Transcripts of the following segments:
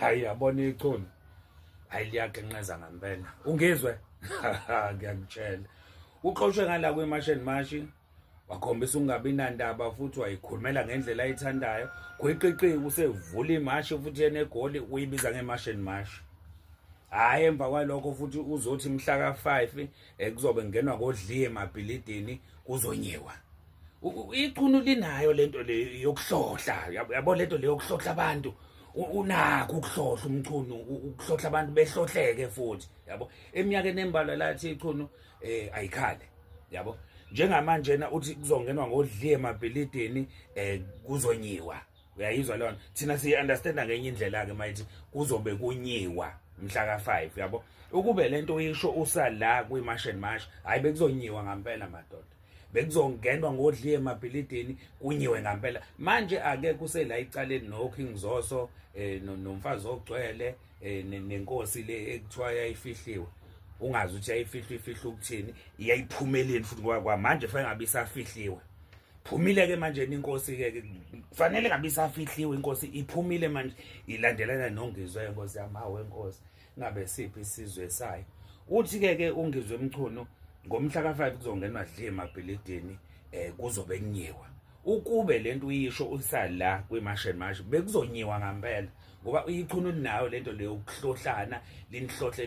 Hayi yabona ichunu. Hayi liyagenqeza ngempela. Ungizwe? Ngiyakutshela. Uxoshwe ngala kwemashini mashi. Wakhombisa ungabi nandaba futhi wayikhulumela ngendlela ayithandayo. Gweqiqi usevula imashi futhi yenegoli uyibiza ngemashini mashi. Hayi emva kwalokho futhi uzothi mhla ka5 kuzobe ngenwa ngodliye emabhilidini kuzonyiwa. Ichunu linayo lento le yokuhlohla. Yabo lento le yokuhlohla abantu. Unakho ukuhlohla umchunu ukuhlohla abantu behlohleke futhi yabo eminyakeni embalwa lathi ichunu ayikhale yabo njengamanje na uthi kuzongenwa ngodliye emabhilidini kuzonyiwa uyayizwa lona thina siyi understand ngenye indlela ke mayithi kuzobe kunyiwa mhla ka5 yabo ukube lento uyisho usala kwimashini mash hayi bekuzonyiwa ngempela madoda bekuzongenwa ngodliye emabhilidini kunyiwe ngempela manje ake kusela icaleni no King Zoso nomfazi ogcwele nenkosi le ekuthiwa yayifihliwe ungazi ukuthi yayifihla ukuthini iyayiphumeleni futhi ngoba manje fanele ngabe isafihliwe phumile ke manje inkosi ke kufanele ngabe isafihliwe inkosi iphumile manje ilandelana nongizwe inkosi yamawe inkosi ngabe siphi isizwe sayo uthi ke ungizwe emchunu ngomhla ka5 kuzongenwa dliye emabhilidini kuzobe kunyiwa ukube lento uyisho usala kwemashini mashi bekuzonyiwa ngempela ngoba ichunu linayo lento leyo ukuhlohlana linihlohle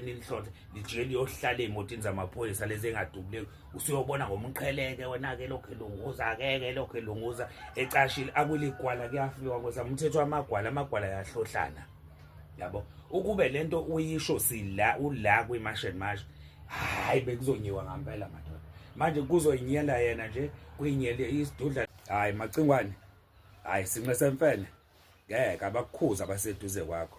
lijike liyohlala emotini zamaphoyisa lezi engadubuleki usuyobona ngomqheleke wena ke lokho elunguza ke lokho elunguza ecashile akuligwala kuyafiwa ngoba umthetho amagwala yahlohlana yabo ukube lento uyisho sila ula kwemashini mashi hayi bekuzonyiwa ngempela madoda manje kuzoyinyela yena nje kuyinyele isidudla hayi macingwane hayi sinxe semfene ngeke abakukhuza abaseduze kwakho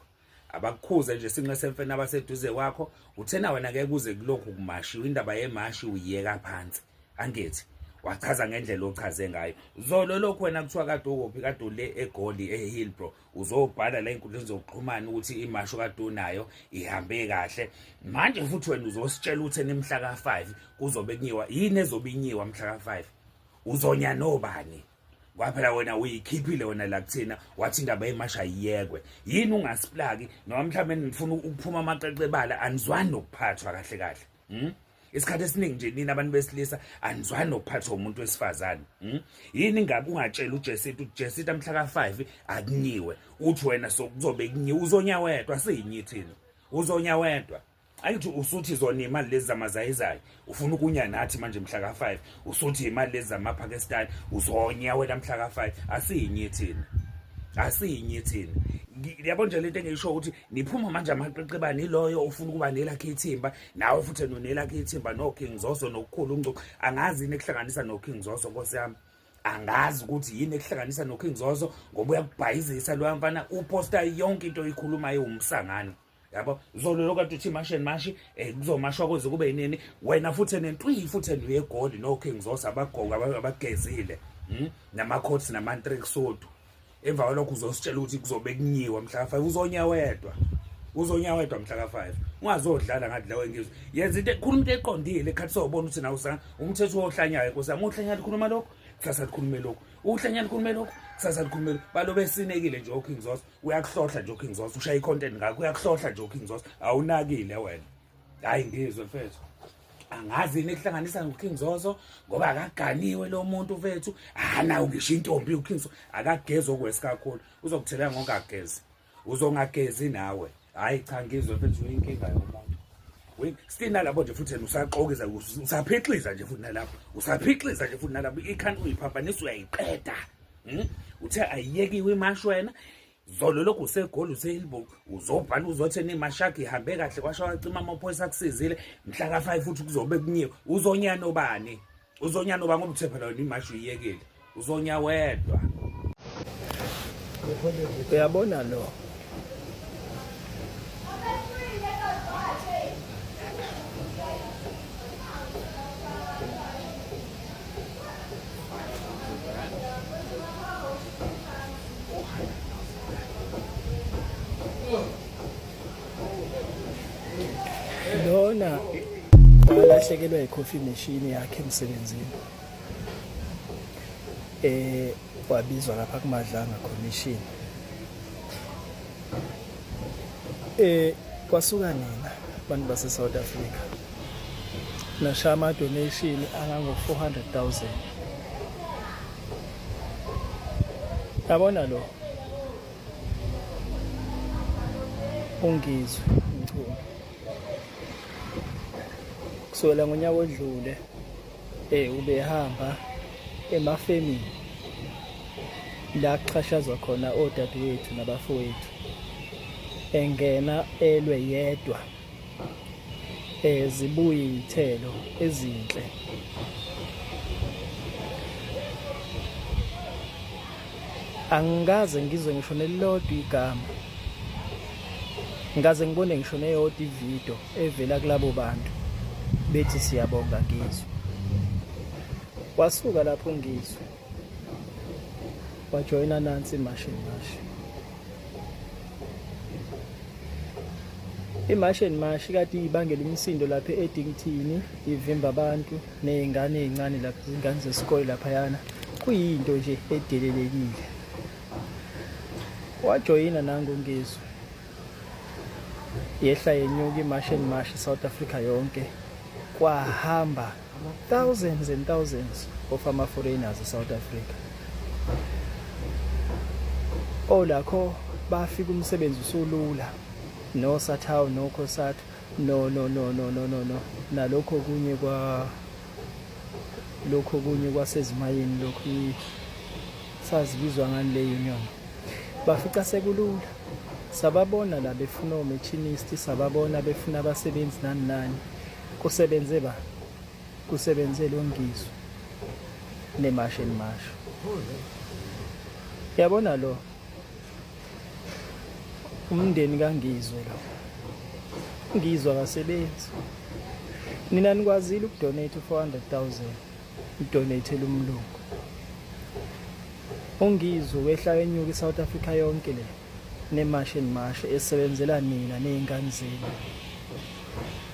abakukhuze nje sinxe semfene abaseduze kwakho uthena wena ke kuze kulokhu kumashiwa indaba yemashi uyiyeka phansi angithi wachaza ngendlela ochaze ngayo zolo lokho wena kuthiwa kade ukuphi kade le egoli eHillbro uzobhala la inkundleni zokuxhumana ukuthi imasho kade unayo ihambe kahle manje futhi wena uzositshela ukuthi nemhla ka5 kuzobe kunyiwa yini ezobinyiwa mhla ka5 uzonya nobani kwaphela wena uyikhiphile wena la kuthina wathi indaba yemasha iyekwe yini ungasplagi noma mhlawumbe nifuna ukuphuma amaqeqebala anizwani nokuphathwa kahle isikhathi esiningi nje nina abantu besilisa anizwani nokuphathwa umuntu wesifazane yini ngabe ungatshela uJessica mhla ka5 akunyiwe uthi wena sokuzobe kunyiwe uzonya wedwa siyinyithini uzonya wedwa ayithi usuthi zona imali lezi zamazayizayi ufuna ukunya nathi manje mhla ka5 usuthi imali lezi zamaPakistan uzonya wena mhla ka5 asiyinyithini yabo nje lento engiyisho ukuthi niphuma manje amaqeqebani iloyo ufuna ukuba nelakhe ithimba nawe futhi nonelakhe ithimba no King Zoso nokukhulu umcuco angazi yini ekuhlanganisa no King Zoso Nkosi yami angazi ukuthi yini ekuhlanganisa no King Zoso ngoba uyakubhayizisa lo mfana uposta yonke into oyikhulumayo umsangano yabo zolo lokade uthi mashini mashi kuzomashwa kuze kube yinini wena futhi nentwi futhi nuyegoli no King Zoso abagoga abagezile namakhothi namantrix sodu emva kwalokho uzositshela ukuthi kuzobe kunyiwa mhla ka5 uzonya wedwa mhla ka5 ungazodlala ngathi la wengizwe yenza into ekhuluma into eqondile ekhathi sobona ukuthi nawo umthetho wohlanyayo Nkosi yami uhlanya likhuluma lokho kusasa likhulume lokho uhlanya likhulume lokho kusasa likhulume balobe sinekile nje uKing Zoso uyakuhlohla nje uKing Zoso ushaya icontent ngakho uyakuhlohla nje uKing Zoso awunakile wena hayi ngizwe mfethu angazi nekuhlanganisa noKing Zoso ngoba akaganiwe lo muntu mfethu hana ungisho intombi uKing Zoso akageza okwesi kakhulu uzokuthela ngokagezi uzongagezi nawe hayi cha ngizwe mfethu inkinga yomuntu stina labo nje futhi usaqokiza usaphixliza nje futhi nalapho ikhanda uyiphambanisa uyayiqeda uthe ayiyekiwe imashi wena zolo lokho usegoli useHillbro uzobhala uzothena imashaki ihambe kahle kwasho wacima amaphoyisa akusizile mhla ka5 futhi kuzobe kunyiwe uzonya nobani ngoba uthe phela wena imashi uyiyekile uzonya wedwa uyabona lo lona walahlekelwa icoffee machine yakhe emsebenzini wabizwa lapha kuMadlanga commission Kwasuka nina abantu base South Africa nasha ama donation angango 400,000. Yabona lo ungizwe umculo kusukela ngonyaka odlule ubehamba emafemini la kuxhashazwa khona odadewethu nabafowethu engena elwe yedwa zibuye izithelo ezinhle. Angikaze ngizwe ngisho nelilodwa igama, ngaze ngibone ngisho neyodwa ividiyo evela kulabo bantu bethi siyabonga ngizwe. Wasuka lapho ngizwe wajoyina nansi iMashini Mashi. iMashini Mashi kade ibangela imisindo lapha eDingthini, ivimba abantu nezingane ezincane lapha, izingane zesikole lapha yana. Kuyinto nje edelelekile. Wajoyina nangongizwe. Yehla yenyuka iMashini Mashi South Africa yonke. Kwahamba thousands and thousands of ama-foreigners eSouth Africa. Olakho bafika umsebenzi usulula. No Sathawu, no Khosathu, no. Nalokho kunye kwasezimayini lokhu sazibizwa ngani le union. Bafica sekulula. Sababona la befuna omachinist, sababona befuna abasebenzi nani. Kusebenze ba? Kusebenze lo ngizwe neMashini Mashi. Yabona lo umndeni kaNgizwe lo. Ngizwe akasebenzi. Nina nikwazile ukudonate 400,000. Udonate umlungu. Ungizwe wehla wenyuka eSouth Africa yonke le neMashini Mashi esebenzela nina nezingane zenu.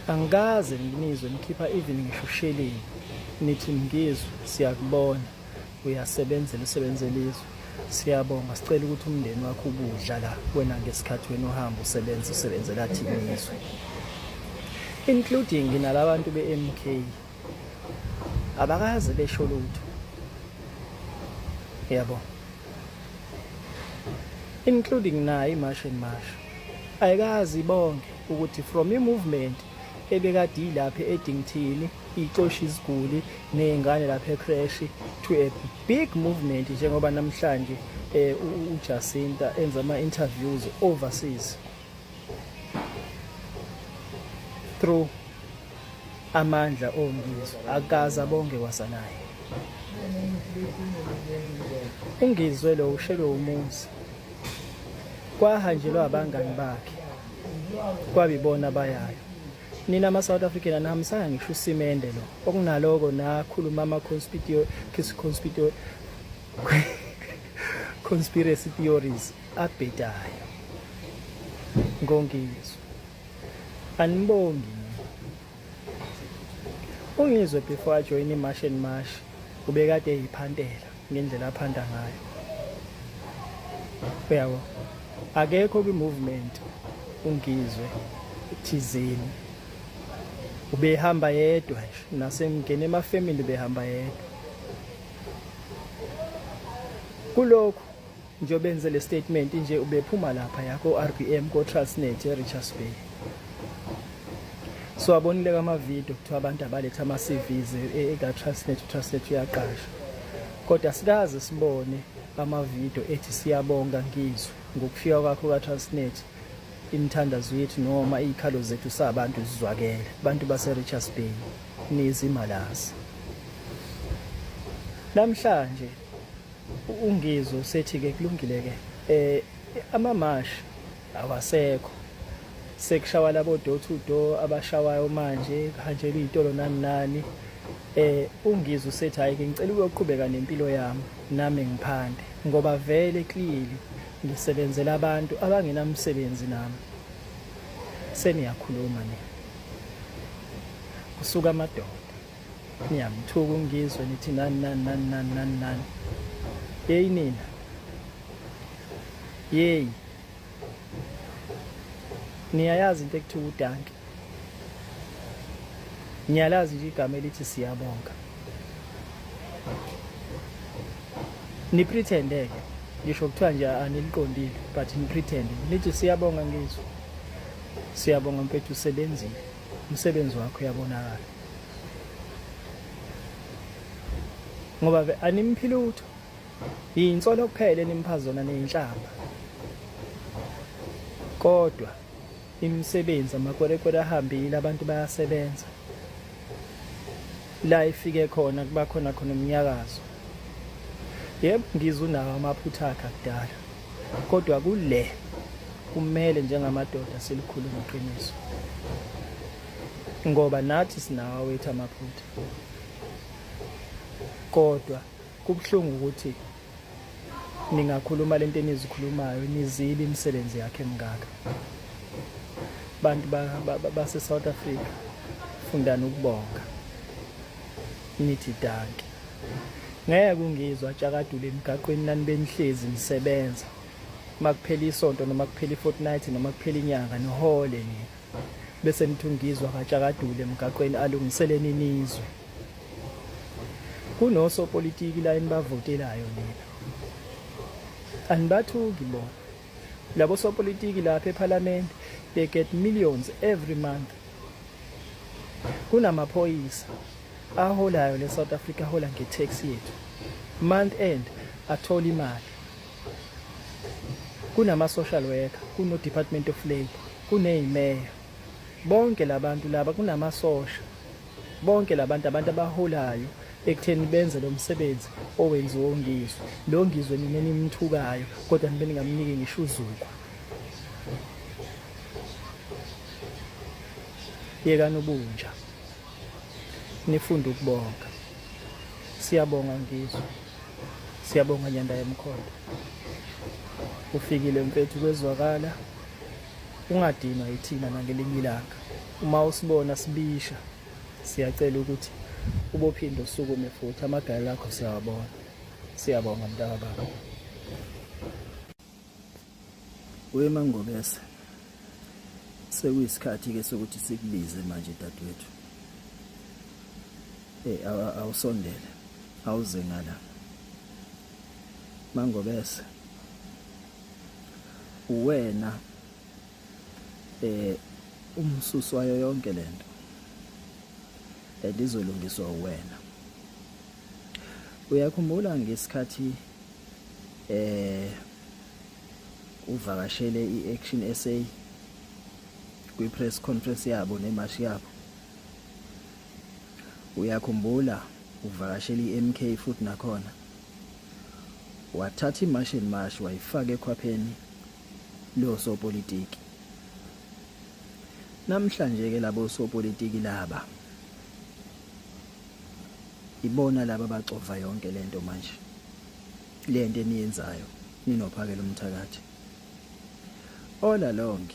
Angikaze nginizwe nikhipha even ngisho sheleni nithi Ngizwe siyakubona uyasebenzela usebenzela izwe. Siyabonga, sicela ukuthi umndeni wakho ubudla la wena ngesikhathi wena uhamba usebenzela thina izwe, including nalabantu beMK abakaze besho lutho. Yabo, including naye iMashini Mashi ayikazi bonke ukuthi from i-movement ebekade ilapha eDingthini ixosha iziguli nezingane lapha eCrash to a big movement njengoba namhlanje uJacinta enza ama-interviews overseas through amandla ongizwe akaza bonke wasanaye. Ungizwe lo ushelwe umuzi, kwahanjelwa abangani bakhe, kwabibona abayayo. Nina ama-South African anihambisanga ngisho uSimende lo okunaloko nakhuluma conspiracy theories abhedayo ngongizwe. Anibongi Ungizwe before ajoin iMashini Mashi ubekade eyiphantela ngendlela aphanda ngayo. Uyabo, akekho kwi-movement Ungizwe thizeni. Ubehamba yedwa nje nasemngene emafamily behamba yedwa. Kulokho nje benze le statement nje ubephuma lapha yakho RBM ko Transnet eRichards Bay. So abonile kama video kuthiwa abantu abaletha ama CVs eka Transnet uyaqasha. Kodwa sikaze sibone ama video ethi siyabonga Ngizwe ngokufika kwakho ka Transnet. Imithandazo yethu noma izikhalo zethu sabantu zizwakele, abantu base Richards Bay nizimalazi. Namhlanje Ungizwe usethi ke kulungile ke amamashi awasekho, sekushawa labo door to door abashawayo manje kuhanjelwa izitolo nani. Ungizwe usethi hayi ke ngicela ukuyoqhubeka nempilo yami nami ngiphande ngoba vele clearly ngisebenzela abantu abangenamsebenzi nami. Seniyakhuluma nini? Kusuka amadoda niyamthuka Ungizwe nithi nani. Yeyi nina. Yeyi. Niyayazi into ekuthiwa udanki. Niyalazi nje igama elithi siyabonga. Nipretendeke. Ngisho kuthiwa nje aniliqondile but nipretende. Nithi siyabonga ngizwe. Siyabonga mfethu usebenzile. Umsebenzi wakho uyabonakala. Ngoba ke animphile utho. Yinsolo kuphela enimipha zona neyinhlamba. Kodwa imisebenzi amakwerekwere ahambile abantu bayasebenza. La ifike khona kuba khona umnyakazo. Yebo ngizwe unawo amaphutha akhe akudala. Kodwa kule kumele njengamadoda silikhuluma iqiniso. Ngoba nathi sinawo wethu amaphutha. Kodwa kubhlungu ukuthi ningakhuluma lento enizikhulumayo nizibe imisebenzi yakhe emngaka. Bantu base South Africa fundana ukubonga. Nithi danki. Ngeke ungizwa tshakadule emgaqweni nani benihlezi nisebenza. Makuphela isonto noma kuphela ifortnight noma kuphela inyanga nohole nini. Bese nithungizwa kaTshakadule emgaqweni alungiseleni inizwe. Kunosopolitiki la enibavotelayo nina. Anibathuki bona. Labo sopolitiki lapha eParliament they get millions every month. Kunamaphoyisa aholayo le South Africa hola ngetax yethu. Month end athola imali. Kunama social worker, kuno Department of Labor, kuney'meya. Bonke labantu laba kunamasosha. Bonke labantu abaholayo ekutheni benze lo msebenzi owenziwe ongizwe. Lo ngizwe nina nimthukayo kodwa nibe ningamniki ngisho uzuku. Yekani ubunja. Nifunda ukubonga. Siyabonga ngizwe. Siyabonga Nyanda Yemkhonto. Ufikile mfethu kwezwakala. Ungadinwa yithina nangelinye ilanga. Uma usibona sibisha siyacela ukuthi ubophinda usukume futhi amagala akho siyawabona. Siyabonga mntaka baba. Wemangobese. Sekuyisikhathi ke sokuthi sikubize manje dadewethu. Awusondele. Awuze ngala. Mangobese. Uwena umsusu wayo yonke lento. Elizolungiswa uwena. Uyakhumbula ngesikhathi uvakashele iAction SA kwi-press conference yabo nemashi yabo. Uyakhumbula uvakashele iMK futhi nakhona. Wathatha iMarshall Marsh wayifaka ekhwapheni lo sopolitiki. Namhlanje ke labo sopolitiki laba ibona laba bacova yonke lento manje. Lento eniyenzayo ninophakela umthakathi. All along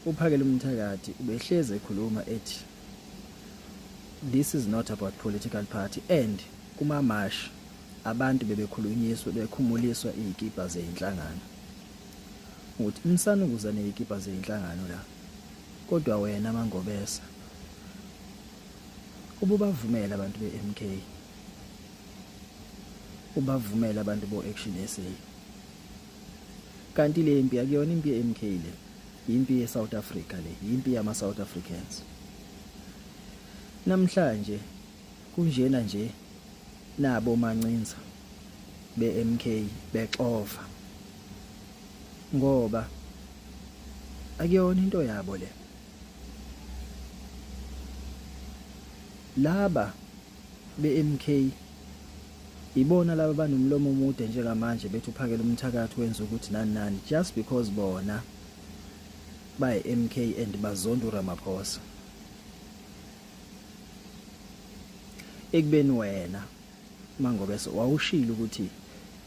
uphakela umthakathi ubehleze ekhuluma ethi this is not about political party and kuma marsh abantu bebekhulunyiswa bekhumuliswa izikipa zeinhlangano. Uthi umsanukuza nezikipa zeinhlangano la. Kodwa wena Mangobesa ubuvumela abantu beMK. Ubavumela abantu boAction SA. Kanti le impi akuyona impi yeMK le. Impi yeSouth Africa le, impi yama South Africans. Namhlanje kunjena nje nabo mancinza beMK bexova. Ngoba akuyona into yabo le. Laba beMK ibona laba banomlomo omude njengamanje bethi uphakela umthakathi wenza ukuthi nani just because bona by MK and bazonda uRamaphosa. Ekubeni wena Mangobese wawushila ukuthi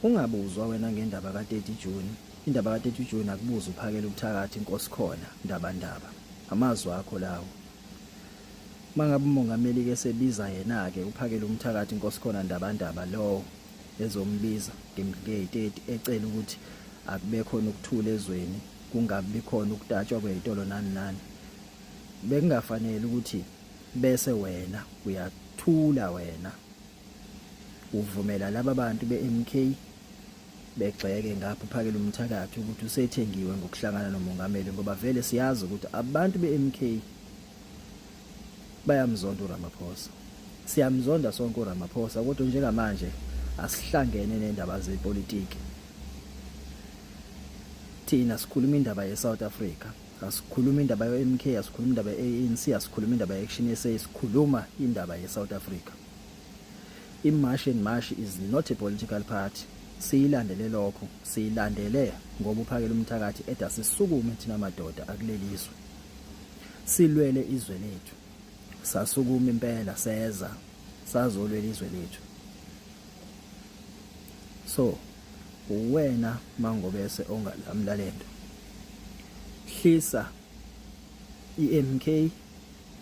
ungabuzwa wena ngendaba ka30 June. Indaba ka30 June akubuza uphakela umthakathi inkosi khona ndaba. Amazwi akho lawo. Mangabe umongameli ke sebiza yena ke uphakela umthakathi inkosi khona ndaba lo ezombiza nge30 ecela ukuthi akube khona ukuthula ezweni kungabi khona ukudatshwa kwezitolo nani bekungafanele ukuthi bese wena uyathula wena uvumela laba bantu beMK begxeke ngapha uphakela umthakathi ukuthi usethengiwe ngokuhlangana nomongameli ngoba vele siyazi ukuthi abantu beMK bayamzonda uRamaphosa. Siyamzonda sonke uRamaphosa kodwa njengamanje asihlangene nendaba zepolitiki. Thina sikhuluma indaba yeSouth Africa, asikhuluma indaba yeMK, asikhuluma indaba yeANC, asikhuluma indaba yeAction SA, sikhuluma indaba yeSouth Africa. IMarch and March is not a political party. Siyilandele lokho, siyilandele ngoba uphakela umthakathi ethi asisukume thina madoda akuleliswe. Silwele izwe lethu. Sasukuma impela seza sazolwela izwe lethu. So wena mangobese ongalamla lento. Hlisa iMK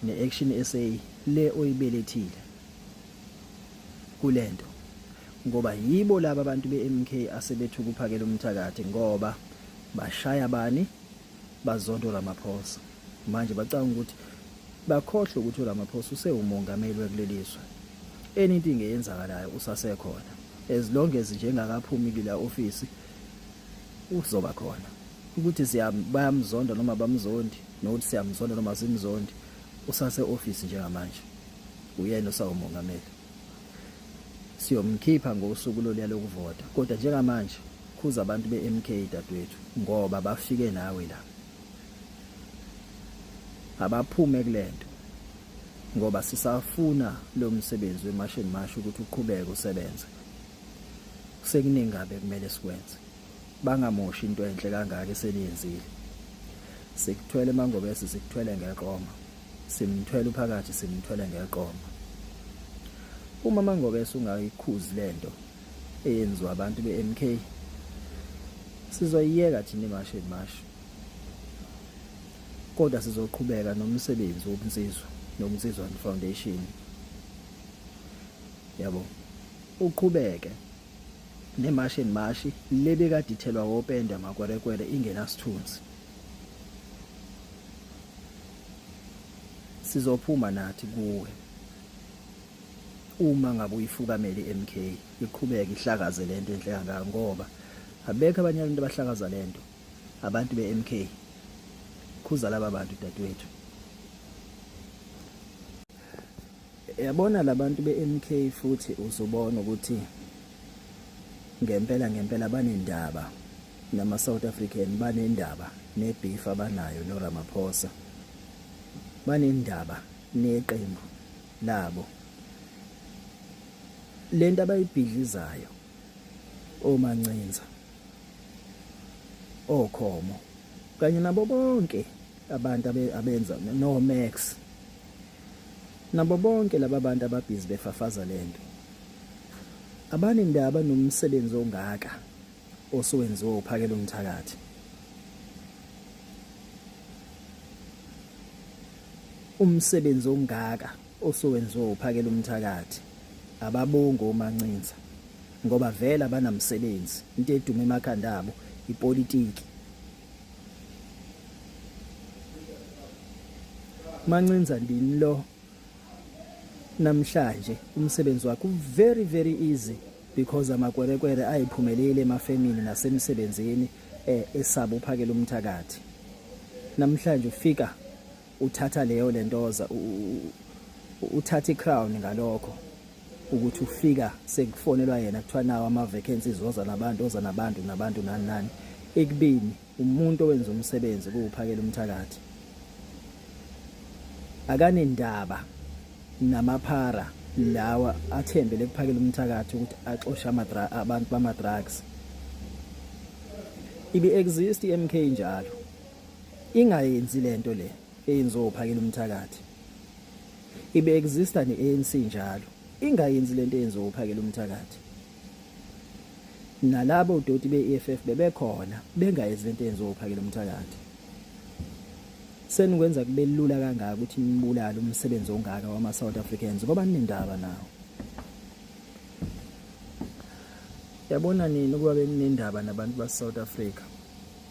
neAction SA le oyibelethile kulento ngoba yibo laba abantu beMK asebethu kuphakela umthakathi ngoba bashaya bani bazonda uRamaphosa. Manje bacanga ukuthi bakhohle ukuthi uRamaphosa usewumongameli wekuleliswa. Anything eyenzakalayo usasekhona. As long as njengakaphumi kula office uzoba khona. Ukuthi bayamzonda noma bamzondi, nokuthi siyamzonda noma simzondi, usase office njengamanje. Uyena osawumongameli. Siyomkhipha ngosuku loluya lokuvota. Kodwa njengamanje kuza abantu beMK dadwethu ngoba bafike nawe la. Abaphume kulento ngoba sisafuna lo msebenzi weMarch and March ukuthi uqhubeke usebenze. Sekuningi ngabe kumele sikwenze. Bangamoshi into enhle kangaka eseniyenzile. Sikuthwele mangobese sikuthwele ngeqoma. Simthwele uphakathi simthwele ngeqoma. Uma mangobese ungayikhuzi lento eyenziwa abantu beMK sizoyiyeka thina iMarch and March. Kodwa sizoqhubeka nomsebenzi wobunsizwa nomsizwana foundation. Yabo. Uqhubeke neMarch and March lebekade ithelwa wopenda makwerekwere ingenasithunzi. Sizophuma nathi kuwe. Uma ngabe uyifukamela iMK iqhubeke ihlakaze lento enhle kangaka ngoba abekho abanye abantu abahlakaza lento. Abantu beMK khuza laba bantu dadwethu. Yabona labantu beMK futhi uzobona ukuthi ngempela banendaba nama South African banendaba nebeef abanayo noRamaphosa. Banendaba neqembu labo. Lento abayibhidlizayo oMancinza oKhomo kanye nabo bonke abantu abenza no Max nabo bonke laba bantu ababhizi befafaza lento abanindaba nomsebenzi ongaka osowenziwe uphakela umthakathi. Umsebenzi ongaka osowenziwe uphakela umthakathi ababongo oMancinza ngoba vele abanamsebenzi into edume emakhanda abo ipolitiki. Mancinza ndini lo namhlanje umsebenzi wakhe very easy because amakwerekwere ayiphumelele emafemini nasemsebenzini esabo uphakela umthakathi. Namhlanje ufika uthatha leyo lentoza uthatha iCrown ngalokho ukuthi ufika sekufonelwa yena kuthiwa nawo ama vacancies oza nabantu nani ekubini umuntu owenza umsebenzi kuuphakela umthakathi. Akanendaba namaphara lawa athembele kuphakela umthakathi ukuthi axosha abantu bama drugs. Ibi exist iMK njalo. Ingayenzi lento le eyenziwa uphakela umthakathi. Ibi exista neANC njalo. Ingayenzi lento eyenziwa uphakela umthakathi. Nalabo udoti beEFF bebekhona bengayenzi lento eyenziwa uphakela umthakathi. Senikwenza kube lula kangaka ukuthi nibulale umsebenzi ongaka wama South Africans ngoba ninendaba nawo. Yabona nini ukuba benindaba nabantu baSouth Africa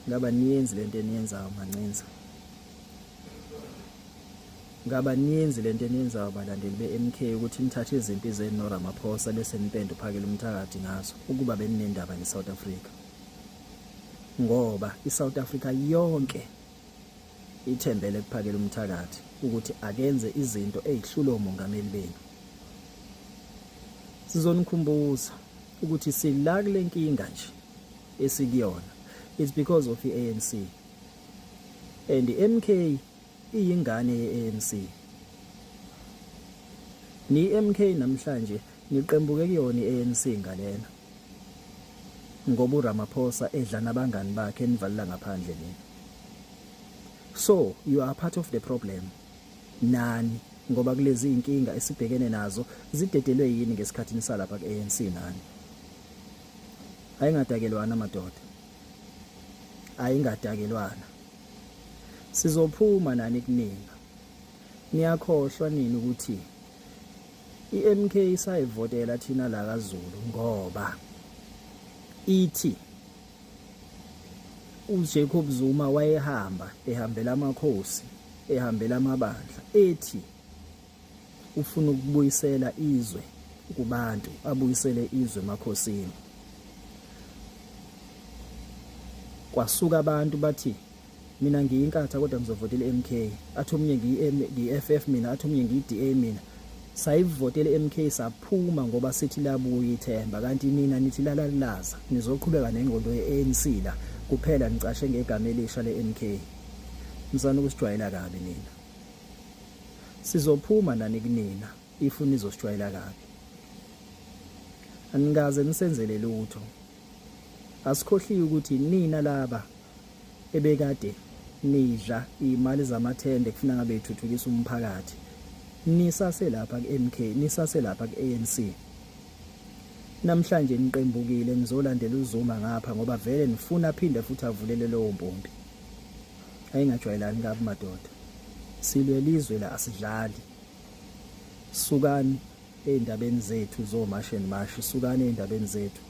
ngaba niyenzi lento eniyenzayo mancinza. Ngaba niyenzi lento eniyenzayo balandeli beMK ukuthi nithathe izimpi zenu noRamaphosa bese nipende uphakele umthakathi ngazo ukuba beninendaba neSouth Africa. Ngoba iSouth Africa yonke ithembele kuphakela umthakathi ukuthi akenze izinto ezihlula umongameli benu. Sizonikhumbuza ukuthi sila kule nkinga nje esikuyona. It's because of iANC. And iMK iyingane yeANC. Ni MK namhlanje niqembuke kuyona iANC ngalena. Ngoba uRamaphosa edla nabangani bakhe enivalela ngaphandle nini. So you are part of the problem. Nani ngoba kulezi inkinga esibhekene nazo zidedelwe yini ngesikhathini salapha kuANC nani. Ayingadakelwana madoda. Ayingadakelwana. Sizophuma nani kuningi. Niyakhohlwa nini ukuthi iMK isayivotela thina la kaZulu ngoba ithi uJacob Zuma wayehamba ehambela amakhosi ehambela amabandla ethi ufuna ukubuyisela izwe kubantu abuyisele izwe emakhosini. Kwasuka abantu bathi mina ngiyinkatha kodwa ngizovotela iMK, athi omunye ngiyiFF mina, athi omunye ngiyiDA mina. Sayivotela iMK saphuma ngoba sithi labuya ithemba, kanti nina nithi lalalaza nizoqhubeka nengqondo yeANC la kuphela nicashe ngegama elisha leMK. Mzana ukusijwayela kabi nina. Sizophuma nani kunina ifuna izosijwayela kabi. Anikaze nisenzele lutho. Asikhohliwe ukuthi nina laba ebekade nidla imali zamathende kufuna ngabe ithuthukisa umphakathi. Nisase lapha kuMK, nisase lapha kuANC. Namhlanje niqembukile nizolandela uZuma ngapha ngoba vele nifuna phinde futhi avulele lowo mpompi. Ayingajwayelani kabi madoda. Silwe lizwe la asidlali. Sukani endabeni zethu zoMasheni Mashi, sukani endabeni zethu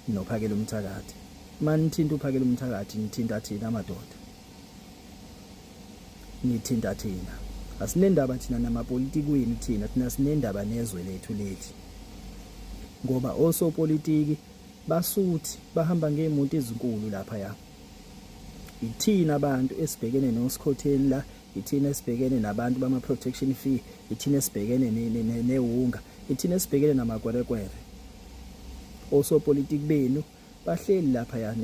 nophakela umthakathi. Manithinta uphakela umthakathi nithinta thina madoda. Nithinta thina. Asinendaba thina namapolitikweni thina sinendaba nezwe lethu lethi. Ngoba osopolitiki basuthi bahamba ngeemoto ezinkulu lapha ya. Ithina abantu esibhekene noSikhotheni la, ithina esibhekene nabantu bama protection fee, ithina esibhekene newunga, ithina esibhekene namakwerekwere. Osopolitiki benu bahleli lapha ya